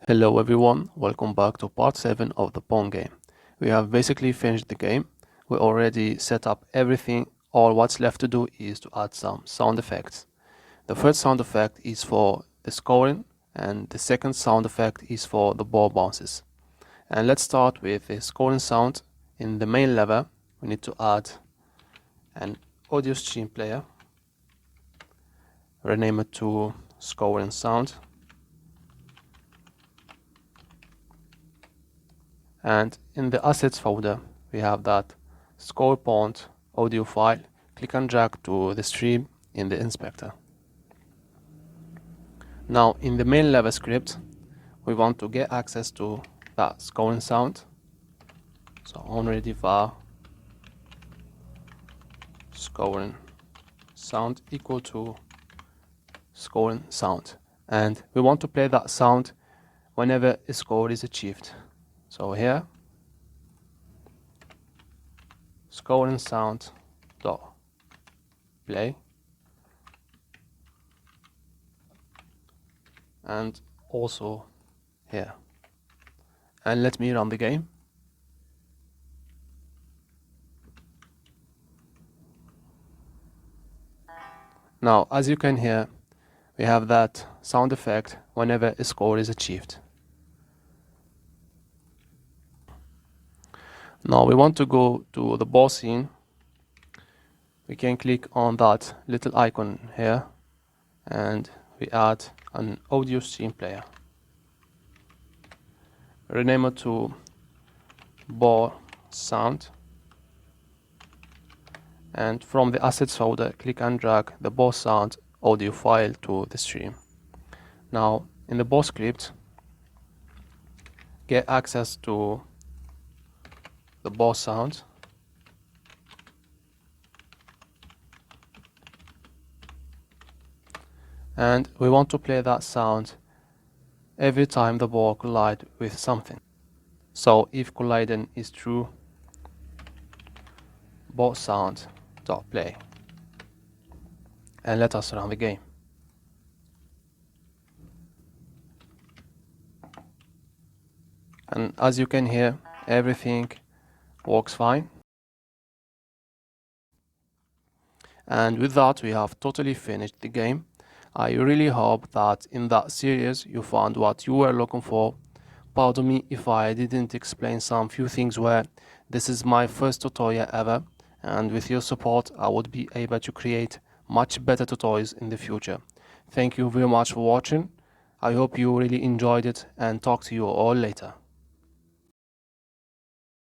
Hello everyone, welcome back to part 7 of the Pong game. We have basically finished the game. We already set up everything. All what's left to do is to add some sound effects. The first sound effect is for the scoring and the second sound effect is for the ball bounces. And let's start with the scoring sound. In the main lever we need to add an audio stream player. Rename it to scoring sound. And in the assets folder we have that score point audio file. Click and drag to the stream in the inspector. Now in the main level script we want to get access to that scoring sound, so onReady var scoring sound equal to scoring sound, and we want to play that sound whenever a score is achieved. So here scoring sound dot play, and also here, and let me run the game. Now as you can hear we have that sound effect whenever a score is achieved. Now we want to go to the ball scene. We can click on that little icon here and we add an audio stream player. Rename it to ball sound, and from the assets folder click and drag the ball sound audio file to the stream. Now in the ball script get access to the ball sound, and we want to play that sound every time the ball collides with something. So if colliding is true, ball sound dot play, and let us run the game. And as you can hear, everything works fine. And with that we have totally finished the game. I really hope that in that series you found what you were looking for. Pardon me if I didn't explain some few things where this is my first tutorial ever, and with your support I would be able to create much better tutorials in the future. Thank you very much for watching. I hope you really enjoyed it, and talk to you all later.